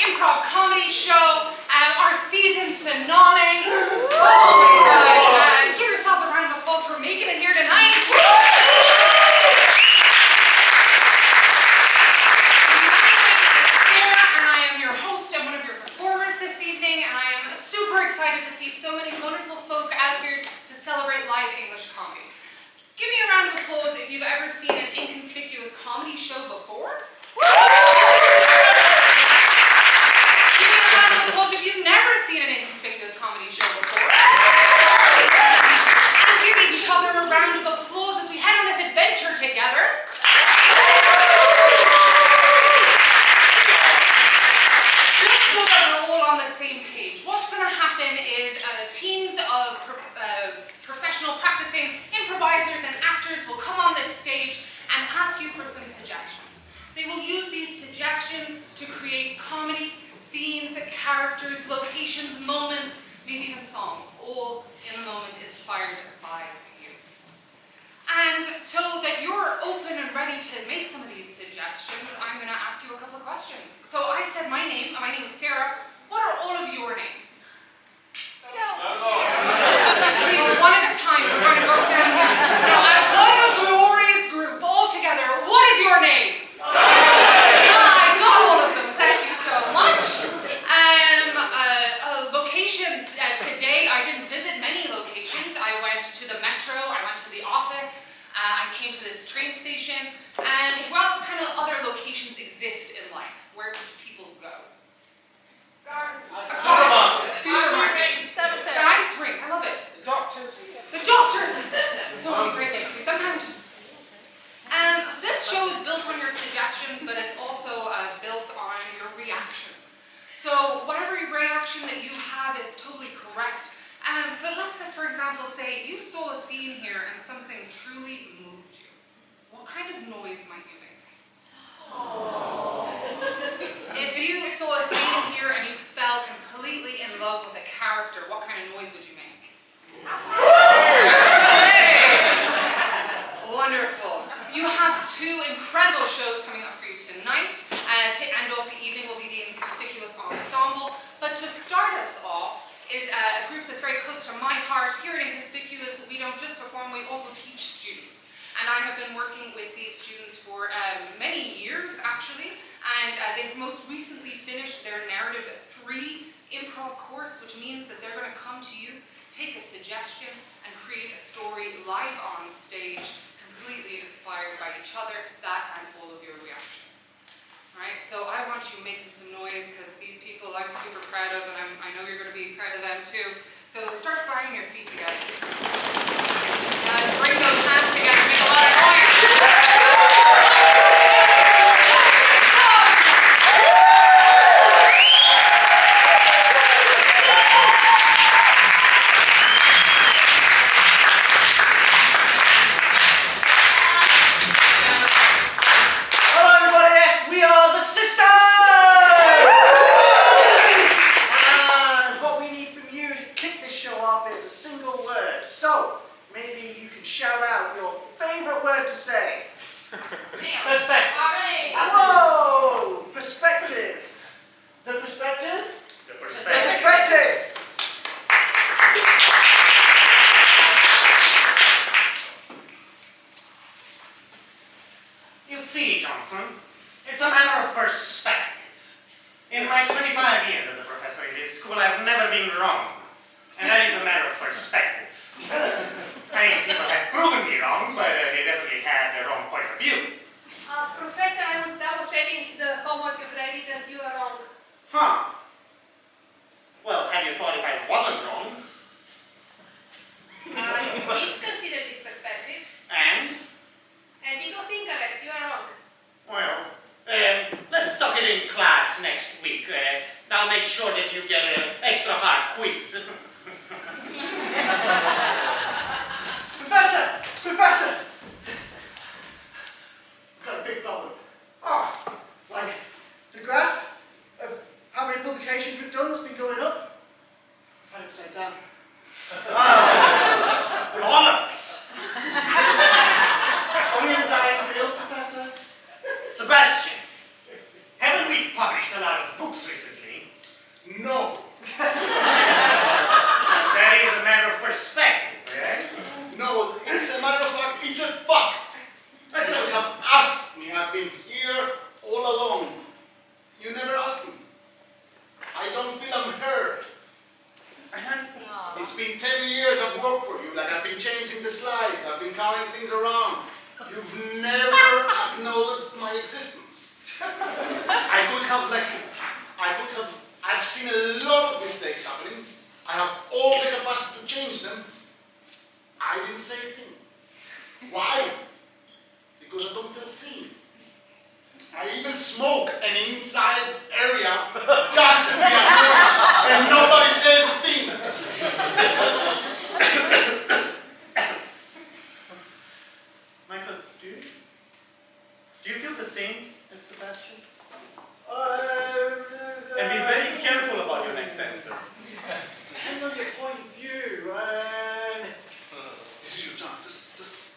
improv comedy show, our season finale. Oh my God. Give yourselves a round of applause for making it here tonight. Super excited to see so many wonderful folk out here to celebrate live English comedy. Give me a round of applause if you've ever seen an inconspicuous comedy show before. Give me a round of applause if you've never seen an inconspicuous comedy show before. And give each other a round of applause as we head on this adventure together. Just so that we're all on the same page. What's going to happen is teams of professional practicing improvisers and actors will come on this stage and ask you for some suggestions. They will use these suggestions to create comedy, scenes, characters, locations, moments, maybe even songs, all in the moment inspired by you. And so that you're open and ready to make some of these suggestions, I'm going to ask you a couple of questions. So I said my name is Sarah. What are all of your names? Please, one at a time, we're going to go down here. Now, as one glorious group, all together, what is your name? I got all of them, thank you so much. Locations, today I didn't visit many locations. I went to the metro, I went to the office, I came to this train station, and what kind of other locations exist in life? Where could people go? Supermarket. The ice rink, I love it. The doctors. So many great things. The mountains. This show is built on your suggestions, but it's also built on your reactions. So whatever reaction that you have is totally correct. But let's say, for example, say you saw a scene here and something truly moved you. What kind of noise might you make? Oh. If you saw a scene here and you fell completely in love with a character, what kind of noise would you make? Wonderful. You have two incredible shows coming up for you tonight. To end off the evening will be the Inconspicuous Ensemble. But to start us off is a group that's very close to my heart. Here at Inconspicuous, we don't just perform, we also teach students. And I have been working with these students for many years, actually. And they've most recently finished their Narrative 3 improv course, which means that they're going to come to you, take a suggestion, and create a story live on stage, completely inspired by each other, that and all of your reactions. Right? So I want you making some noise, because these people I'm super proud of, and I know you're going to be proud of them too. So start banging your feet together. Let's bring those hands together, make a lot of noise. Perspective. Whoa! Perspective. The perspective? The Perspective. You see, Johnson, it's a matter of perspective. In my 25 years as a professor in this school, I've never been wrong. And that is a matter of perspective. I mean, people have proven me wrong, but they definitely had the wrong point of view. Professor, I was double-checking the homework you graded and you are wrong. Huh. Well, have you thought if I wasn't wrong? You did consider this perspective. And? And it was incorrect. You are wrong. Well, let's talk it in class next week. I'll make sure that you get an extra hard quiz. Professor! I've got a big problem. Oh. Like, the graph of how many publications we've done has been going up. I've had it upside down. Bollocks! Are we in a dying field, Professor? Sebastian, haven't we published a lot of books recently. No. That is a matter of perspective, eh? No, it's a matter of fact, it's a fact. You would have asked me. I've been here all along. You never asked me. I don't feel I'm heard. It's been 10 years I've worked for you. Like I've been changing the slides. I've been carrying things around. You've never acknowledged my existence. I've seen a lot of mistakes happening. I have all the capacity to change them. I didn't say a thing. Why? Because I don't feel seen. I even smoke an inside area just to be annoyed, and nobody says a thing. Michael, do you feel the same as Sebastian? And be very careful about your next answer. Depends on your point of view. This is your chance. Just.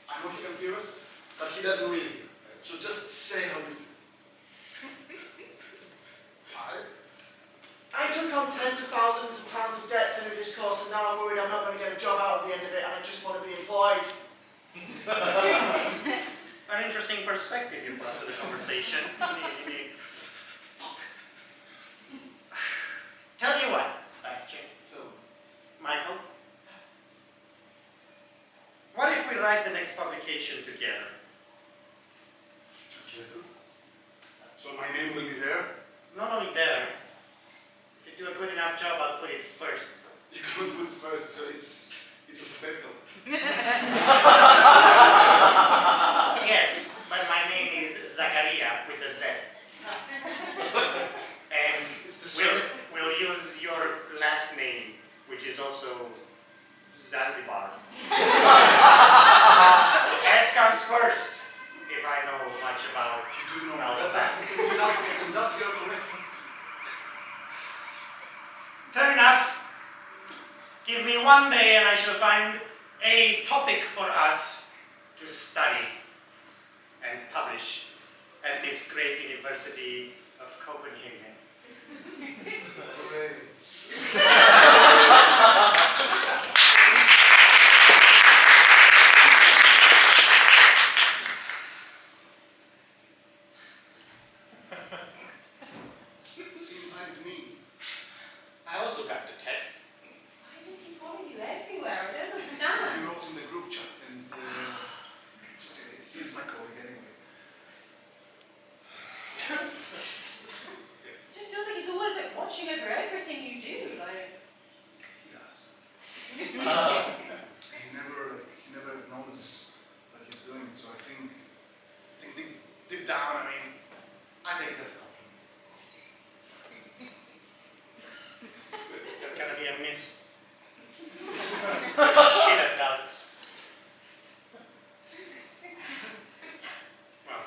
I know he can hear us, but he doesn't really hear. So just say how you feel. 5. I took on tens of thousands of pounds of debt through this course, and now I'm worried I'm not going to get a job out of the end of it, and I just want to be employed. An interesting perspective you brought to the conversation. Tell you what, Sebastian. So, Michael, what if we write the next publication together? Together? So my name will be there? Not only there. If you do a good enough job, I'll put it first. You can't put it first, so it's alphabetical. Yes, but my name is Zakaria with a Z. And It's the surname. we'll use your last name, which is also Zanzibar. So S comes first, if I know much about You do know alphabets. without you're correct. Fair enough. Give me one day and I shall find a topic for us to study and publish at this great University of Copenhagen. Hooray. She invited me. I also got the text. Why does he follow you everywhere? I don't understand. We wrote in the group chat, and it's okay. He's my colleague anyway. It just feels like he's always like watching over everything you do. Like, He does. He never acknowledges that he's doing it. So I think deep down, I mean, I take it as a compliment. There's gonna be a miss. Shit adults. Well,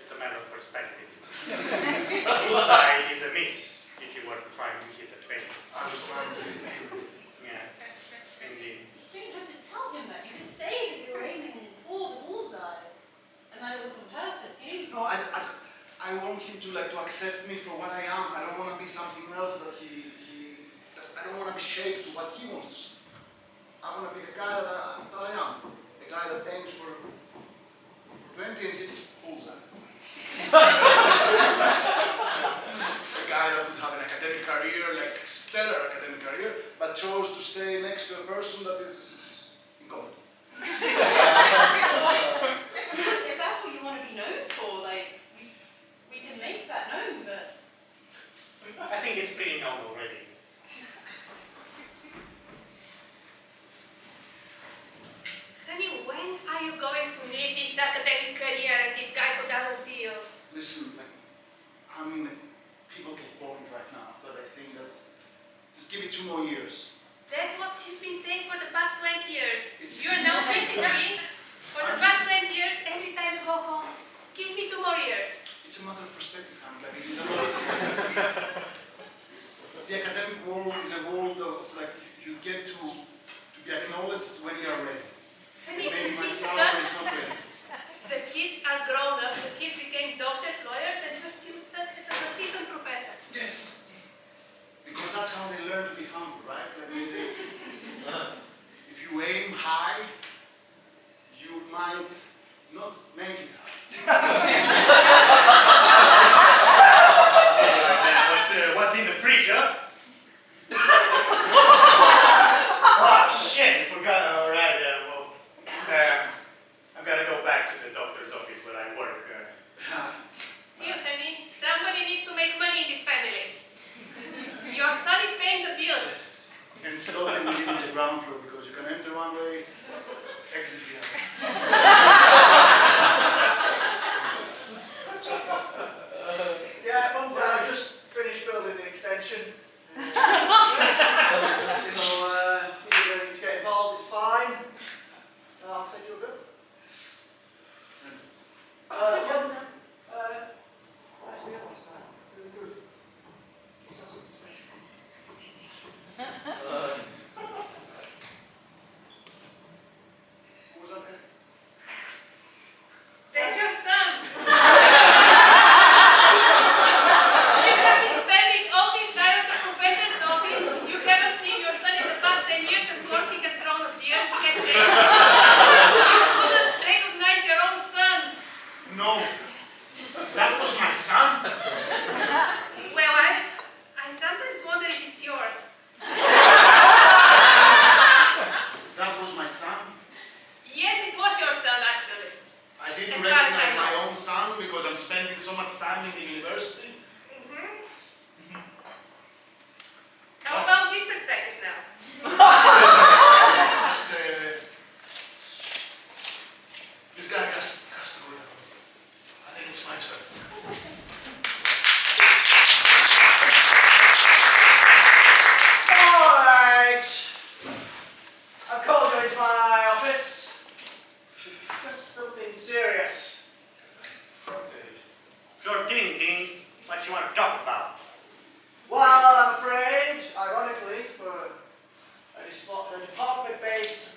it's a matter of perspective. Bullseye is a miss if you were trying to hit a 20. I was trying to be Yeah, indeed. you don't have to tell him that. You can say that you were aiming for the bullseye, and that it was on purpose. You. No, I want him to accept me for what I am. I don't want to be something else that I don't want to be shaped to what he wants to see. I want to be the guy that I am. A guy that aims for 20 and hits bullseye. A guy that would have an academic career, like a stellar academic career, but chose to stay next to a person that is incompetent. If that's what you want to be known for, like, we can make that known, but. I think it's pretty known already. Honey, when are you going to leave this academic career and this guy who doesn't see you? Listen, I'm in a pivotal point right now that I think that just give it 2 more years. That's what you've been saying for the past 20 years. It's- You're now 53. For the past 20 years, every time you go home, give me 2 more years. It's a matter of perspective, Hank. Like, it's a matter of the academic world is a world of you get to be acknowledged when you are ready. Honey, Maybe my it's flower not- is not ready. The kids are grown up. The kids became doctors, lawyers, and in this family. Your son is paying the bills. Yes. And instead of living in the ground floor because you can enter one way, exit the other. Yeah, Mum, Dad, I just finished building the extension. So, you don't need to get involved, it's fine. I'll send you a bill. Mum, nice meal last night. Really good. Guess that's something special. What was that there? That's your son. You have been spending all this time at the professor's office. You haven't seen your son in the past 10 years. Of course, he has grown a beard. He has changed. You couldn't recognize your own son. No, that was my son. Well, I sometimes wonder if it's yours. That was my son. Yes, it was your son, actually. I didn't As far as I recognize my know. own son because I'm spending so much time in the university. How about this perspective now? It's, this guy has to go down. I think it's my turn. Alright. I've called you into my office to discuss something serious. Sure thing, Dean. What you want to talk about? Well, I'm afraid, ironically, for a department based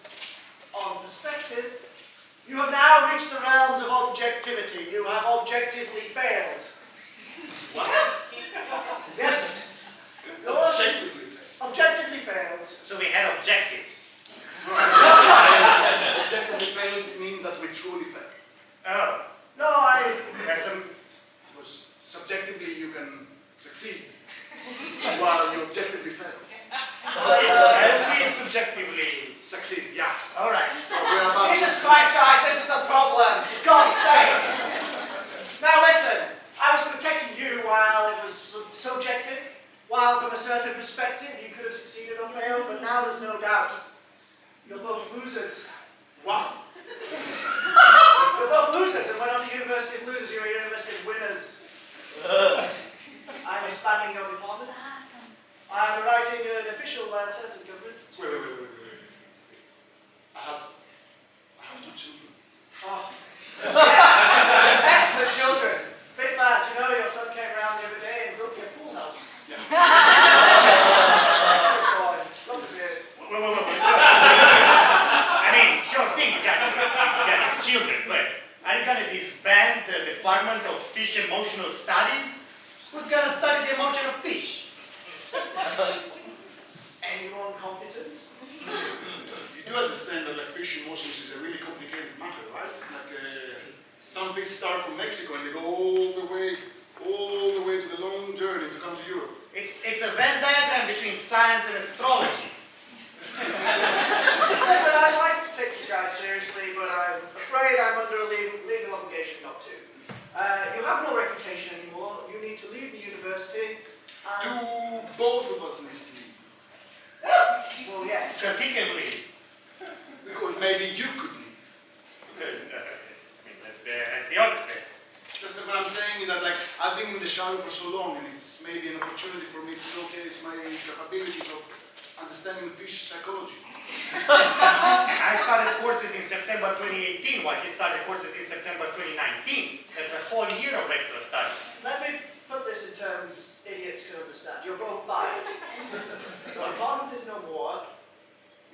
on perspective, you have now reached the realms of objectivity. You have objectively failed. What? Yes, Objectively fair. objectively failed. So we had objectives. Objectively failed means that we truly failed. Oh, No, that's a... Because subjectively you can succeed, while you objectively fail. And we subjectively... Succeed, yeah. All right. We're about Jesus Christ, guys, this is the problem. For God's sake. Now listen, I was protecting you while it was subjective, while from a certain perspective you could have succeeded or failed, but now there's no doubt. You're both losers. What? You're both losers, and we're not a university of losers, you're a university of winners. I'm expanding your department. I'm writing an official letter to the government. Wait. I have two children. Oh. Yes. Excellent children. Big fan. Do you know your son came around the other day and broke your pool house? Yeah. Excellent boy. Loves it. Wait. I mean, sure thing, you got children, but are you gonna disband the Department of Fish Emotional Studies? Who's gonna study the emotion of fish? Anyone competent? You do understand that like fish emotions is a really complicated matter, right? Like some fish start from Mexico and they go all the way to the long journey to come to Europe. It's a Venn diagram between science and astrology. Listen, I'd like to take you guys seriously, but I'm afraid I'm under a legal obligation not to. You have no reputation anymore. You need to leave the university. Do both of us need to leave? Well, yes. Because he can leave. Because maybe you could leave. I mean, let's be honest there. It's just that what I'm saying is that like I've been in the shadow for so long and it's maybe an opportunity for me to showcase my capabilities of understanding fish psychology. I started courses in September 2018, while he started courses in September 2019. That's a whole year of extra studies. Let me put this in terms idiots can understand. You're both fired. Your department is no more.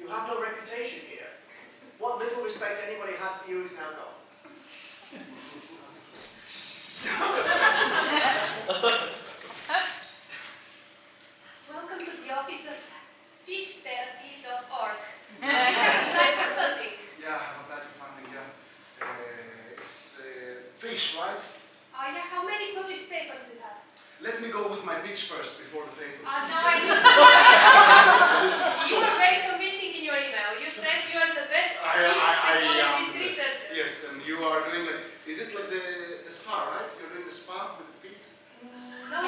You have no reputation here. What little respect anybody had for you is now gone. Welcome to the office of fishtherapy.org. Like for funding. Yeah, I have applied for funding, yeah. It's fish, right? Oh yeah, how many published papers do you have? Let me go with my pitch first before the papers. No, I need Listen, You were very convincing in your email. You said you are the best I am psychologist the best. researcher. Yes, and you are doing like, is it like the spa, right? You're doing the spa with the feet? No.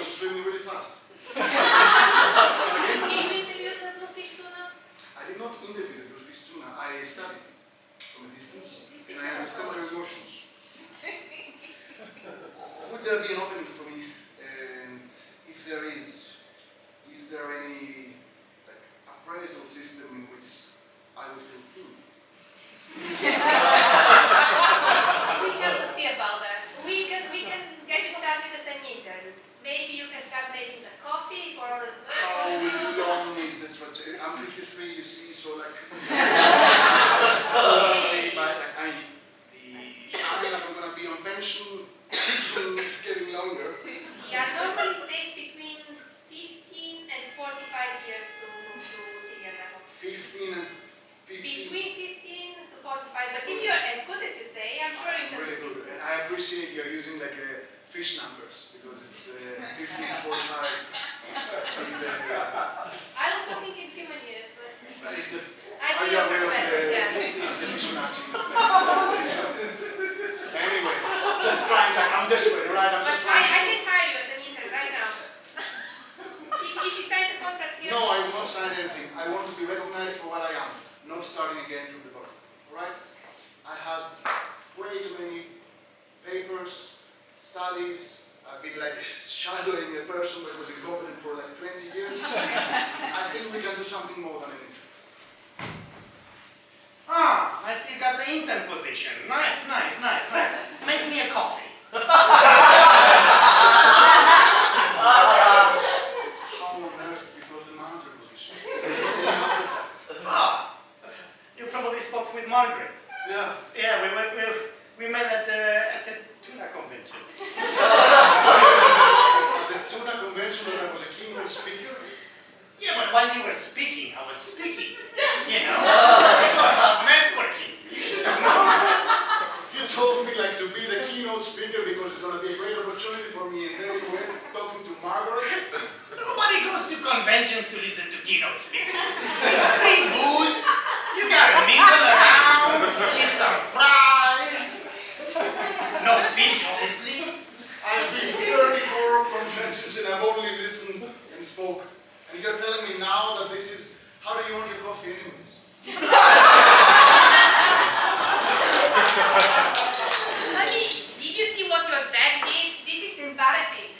was swimming really fast. Can you interview the bluefish tuna? I did not interview the bluefish tuna. I studied from a distance, and I understand their emotions. Would there be an opening for me? And if there is there any appraisal system in which I would feel seen? We have to see about that. We can get you started as an intern. Maybe you can start making the coffee for. How long is the trajectory? I'm 53, you see, so like. I mean, the time I'm going to be on pension soon getting longer. Yeah, normally it takes between 15 and 45 years to move to senior level. 15 and 15. Between 15 to 45, but if you're as good as you say, I'm sure you can. Really good. And I appreciate you're using like fish numbers because it's 15 to 45. I was talking in human years, but That is the. I Are see you your aware of perspective, yes. it's the fish matching? Anyway, just trying, like, I'm desperate, right? I'm But just I trying to. can hire you as an intern right now. If you sign the contract here. No, I will not sign anything. I want to be recognized for what I am, not starting again from the bottom. Alright? I had way too many papers, studies. I've been like shadowing a person that was incompetent for like 20 years. I think we can do something more than anything. Ah, I see you got the intern position. Nice. Make me a coffee. How on earth you got the manager position? Ah, you probably spoke with Margaret. Yeah. Yeah, we met at the tuna convention. At the tuna convention when I was a keynote speaker. Yeah, but while you were speaking, I was speaking. You know, it's all about networking. You should have known. You told me like to be the keynote speaker because it's going to be a great opportunity for me, and then you went talking to Margaret. Nobody goes to conventions to listen to keynote speakers. It's free booze. You gotta mingle around, eat some fries. No fish, obviously. I've been 34 conventions and I've only listened and spoke. And you're telling me now that this is, how do you want your coffee anyways? Honey, did you see what your dad did? This is embarrassing.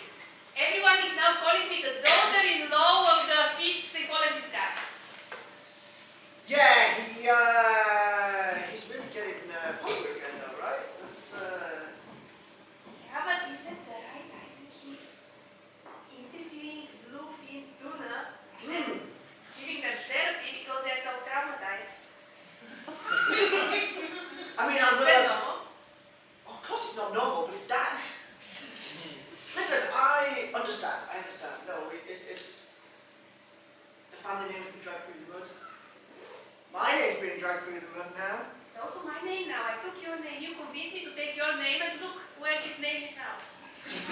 Everyone is now calling me the daughter-in-law of the fish psychologist guy. Yeah, he's really getting popular again though, right? That's, Yeah, but isn't that right? I think he's interviewing bluefin tuna and giving them therapy because they're so traumatized. I mean, Is that normal? of course it's not normal, but it's dad. Listen, I understand. No, it's, the family name's been dragged through the mud. My name's being dragged through the mud now. It's also my name now. I took your name. You convinced me to take your name, and look where this name is now. We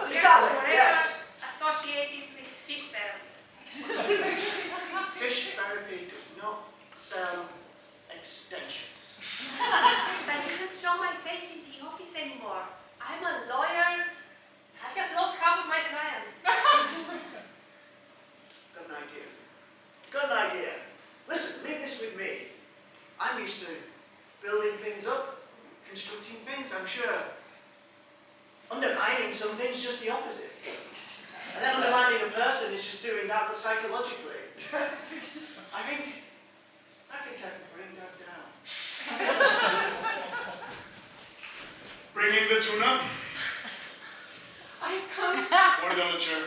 are Exactly, forever yes. associated with fish therapy. Fish therapy does not sell extensions. But you can't show my face in the office anymore. I'm a lawyer. I have lost half of my clients. Got an idea. Listen, leave this with me. I'm used to building things up, constructing things, I'm sure. Undermining some things, just the opposite. And then undermining a person is just doing that, but psychologically. I think I can bring that down. Bring in the tuna. I've come Put it on the chair.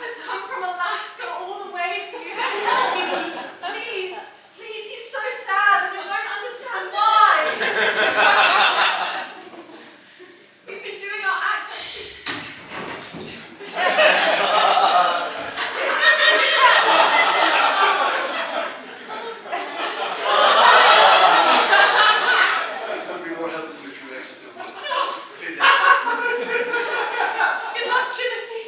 from Alaska all the way for you to help me. Please, he's so sad and I don't understand why. We've been doing our act. It would be more helpful if you exited. Please. Good luck, Timothy.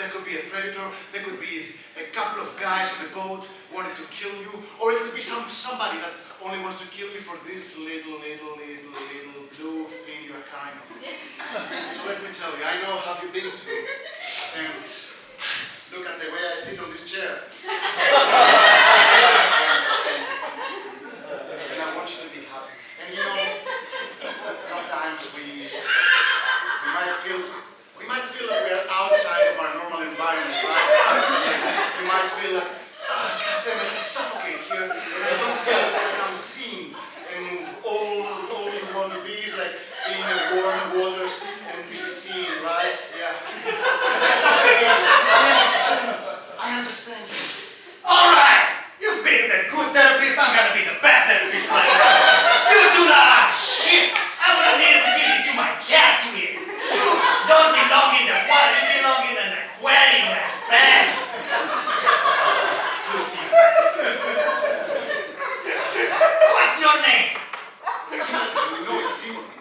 there could be a predator, there could be a couple of guys on a boat wanting to kill you, or it could be somebody that only wants to kill you for this little blue thing you're carrying on. So let me tell you, I know how you've been to, and look at the way I sit on this chair. I understand. And I want you to be happy. And you know, sometimes we might feel like we're outside of our normal environment, right? We might feel like, oh, God damn it, I suffocate here, and I don't feel like I'm seen. And all you want to be is like in the warm waters and be seen, right? Yeah. Suffocate. I understand. All right, you've been the good therapist, I'm gonna be the bad therapist right now. You do not shit. I would have needed to give it to my cat to eat. You don't belong in the water, you belong in an aquarium, man. Pants. Good thing. What's your name? We know it's Timothy.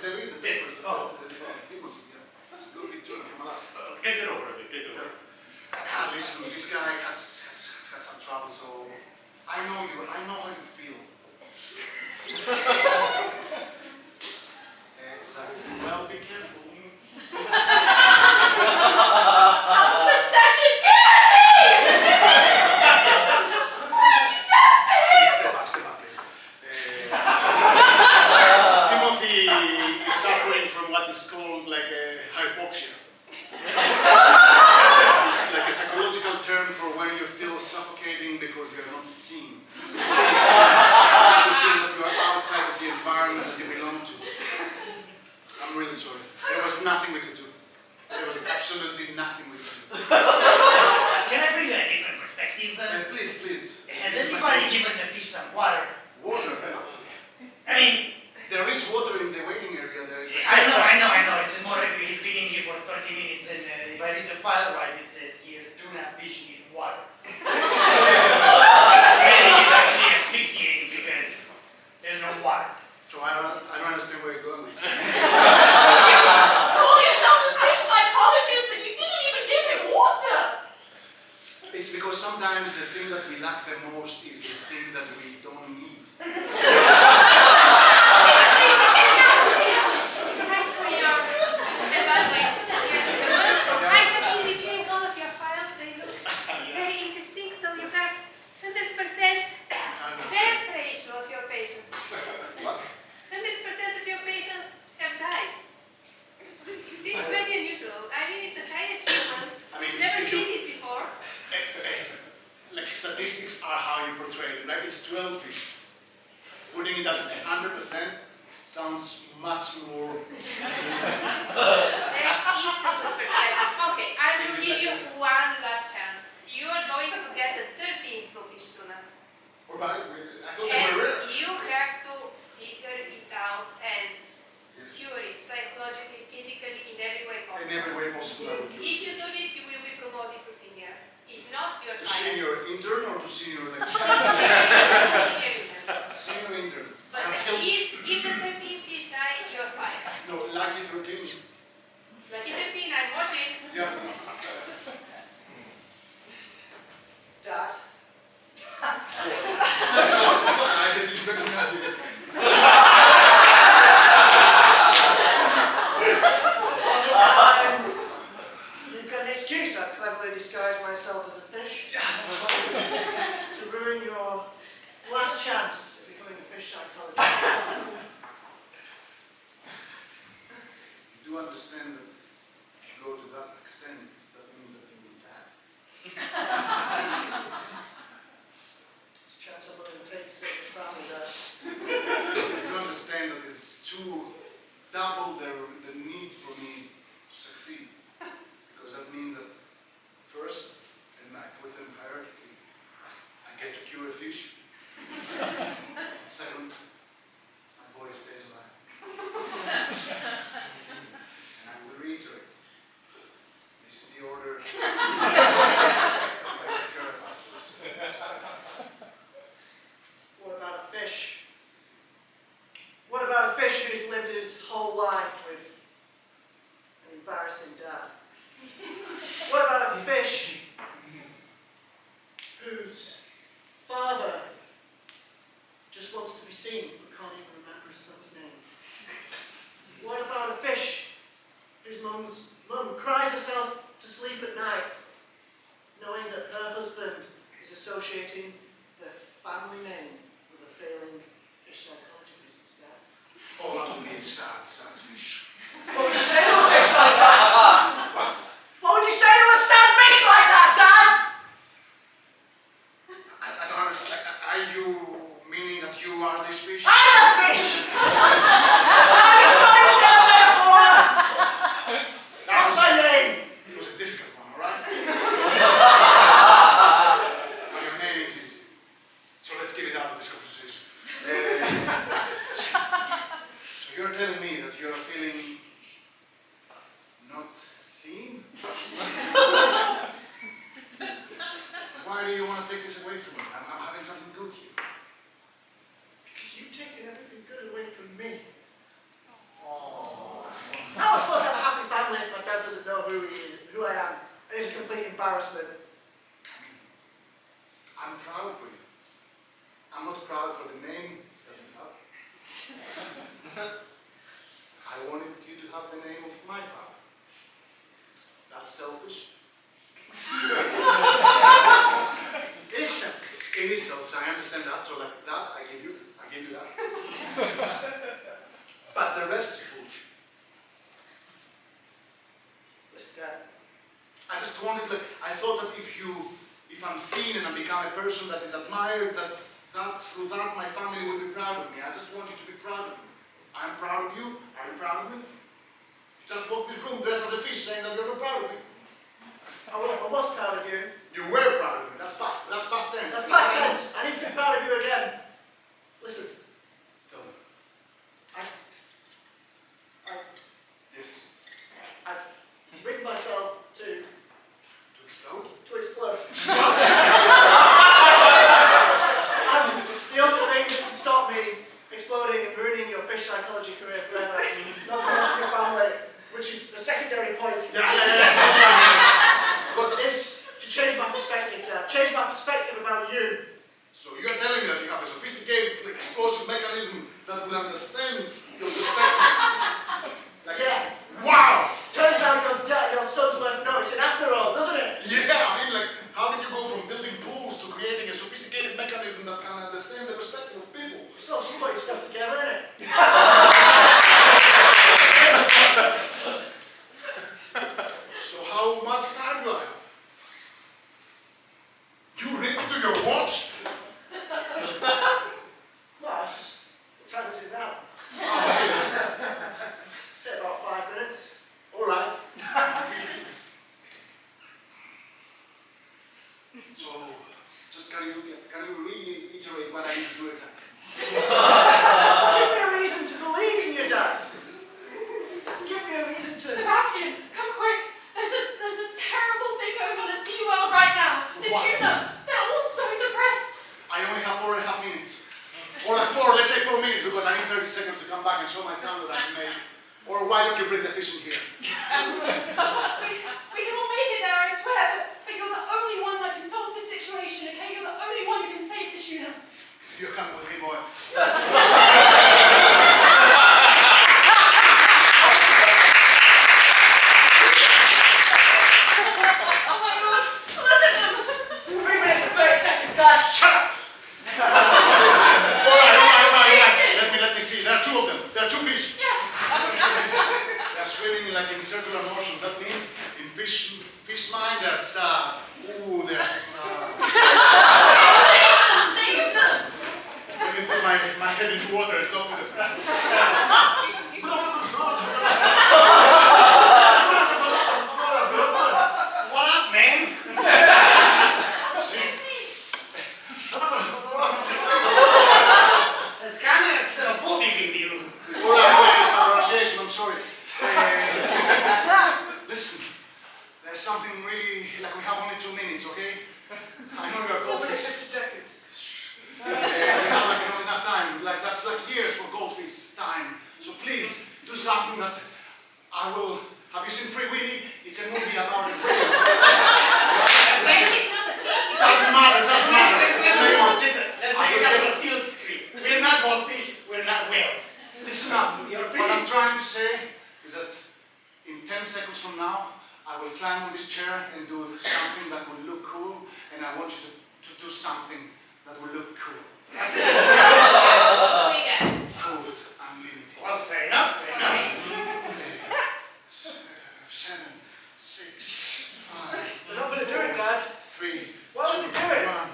There is a difference. Oh. It's Timothy, yeah. It's a blue tuna from Alaska. Get it over it, get it over. Listen, this guy has had some trouble, so I know how you feel. Exactly. Well, be careful. Secession Timothy! What have you done to him? Step back, Timothy is suffering from what is called like a hypoxia. It's like a psychological term for when you feel suffocating because you're not seen. You feel that you are outside of the environment that you belong to. I'm really sorry. There was nothing we could do. There was absolutely nothing we could do. Can I bring you a different perspective? Please. Has anybody given the fish some water? Water. I mean, There is water in the waiting area. There is. I know. It's just more like he's been in here for 30 minutes and if I read the file right, it says here, tuna fish need water. Really, he's actually asphyxiating because there's no water. So I don't understand where you're going with this. Call yourself a fish psychologist and you didn't even give him water! It's because sometimes the thing that we lack the most is the thing that we don't need. Evaluation at the end of the month. I have been reviewing all of your files. They look very interesting. So you have 100% death ratio of your patients. What? 100% of your patients have died. This is very unusual. I mean, it's a high achievement. I mean, We've never if seen you- this before. Like statistics are how you portray it, right? It's 12 fish. Putting it as 100% sounds much more. There is a good perspective. Okay, I will give you one last chance. You are going to get a 13 bluefish tuna. Alright, I thought they And were rare. you have to figure it out and Yes. cure it psychologically, physically, in every way possible. In every way possible. I would do. If you do this, you will be promoted to senior. If not, you're To fired. senior intern or to senior like Senior intern. senior intern. But I'm killed. if the 13 fish die, you're fired. No, lucky 13. Lucky 13, I'm watching. Yeah. Dad, I didn't recognize you. you've got an excuse. I've cleverly disguised myself as a fish to ruin What about a fish whose father just wants to be seen but can't even remember his son's name? What about a fish whose mum cries herself to sleep at night, knowing that her husband is associating their family name with a failing fish psychology business now? Oh, that would be a sad, sad fish. What would you say to a fish like that? What? What would you say to a sad fish like that, Dad? I don't understand. Are you meaning that you are this fish? I'm a fish! You can't even get a metaphor! That's my name! It was a difficult one, alright? Now your name is easy. So let's get it out of this conversation. So you're telling me that you're feeling not seen? Why do you want to take this away from me? I'm having something good here. Because you've taken everything good away from me. How am I supposed to have a happy family if my dad doesn't know who I am? And it's a complete embarrassment. I'm proud for you. I'm not proud for the name that you have. I wanted you to have the name of my father. That's selfish. It is selfish. It is selfish, I understand that, so like that, I give you that. But the rest is foolish. Listen, Dad. I just wanted, like, I thought that if I'm seen and I become a person that is admired, that through that my family will be proud of me. I just want you to be proud of me. I'm proud of you. Are you proud of me? You just walked this room dressed as a fish saying that you're not proud of me. I was proud of you. You were proud of me. That's past tense. That's past tense. I need to be proud of you again. Listen. Tell me. Yes. I've rigged myself to explode? To explode. And the only thing that can stop me exploding and ruining your fish psychology career forever, not to mention your family, which is a secondary point. Is to change my perspective, Dad. Change my perspective about you. So you're telling me that you have a sophisticated explosive mechanism that will understand your perspective? Like, Yeah. Wow! Turns out your son's worth noticing after all, doesn't it? Yeah, I mean, like, how did you go from building pools to creating a sophisticated mechanism that can understand the perspective of people? It's all just putting stuff together, isn't it? So how much time do I have? You ripped to your watch? Well, it's just, what time is it now? Say about 5 minutes. All right. So, just can you reiterate what I need to do exactly? Give me a reason to believe in you, Dad. Give me a reason to... Sebastian, come quick. There's a terrible thing going on at SeaWorld right now. The What? tuna, they're all so depressed. I only have 4.5 minutes. Or like 4, let's say 4 minutes because I need 30 seconds to come back and show my son that I made. Or why don't you bring the fish in here? We can all make it there, I swear, but you're the only one that can solve this situation, okay? You're the only one who can save the tuna. You're coming with me, boy. Oh my God, look at them. 3 minutes and 30 seconds, Dad. Shut up! All right. Let me see. There are 2 of them. There are 2 fish. Yes. They're swimming like in circular motion. That means in fish mind there's Save them. Let me put my head into water and talk to them. What up, man? See? It's kind of xenophobic in you. All right, it's my pronunciation. I'm sorry. Listen, there's something really like we have only 2 minutes, okay? I know you're 1 minute, goldfish. 50 seconds. We have like not enough time. Like that's like years for goldfish time. So please do something that I will. Have you seen Free Willy? It's a movie about climb on this chair and do something that will look cool, and I want you to do something that will look cool. What do we get? Food unlimited. Well, fair enough, fair enough. 7, 6, 5, They're not going to do it, Dad. 3, Why would they do it? 1.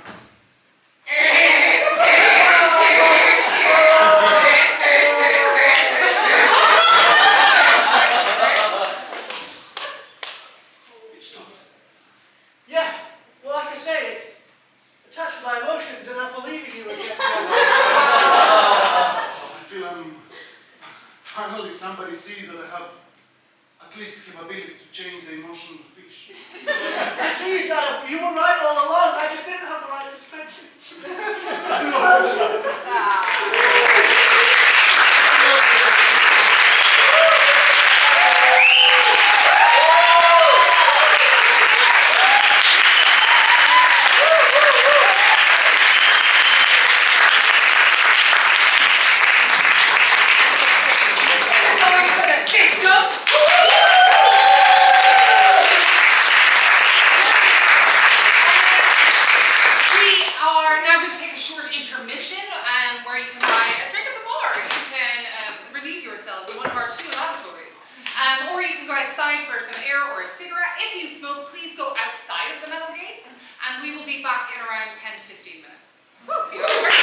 It stopped. Yeah, well, like I say, it's attached to my emotions, and I believe in you again. I feel finally somebody sees that I have at least the capability to change the emotion of fish. I see you, Dad. You were right all along. I just didn't have the right perspective. We're going for the system. We are now going to take a short intermission where you can buy a drink at the bar. You can relieve yourselves in one of our 2 lavatories. Or you can go outside for some air or a cigarette. If you smoke, please go outside of the metal gates, and we will be back in around 10 to 15 minutes. See you over.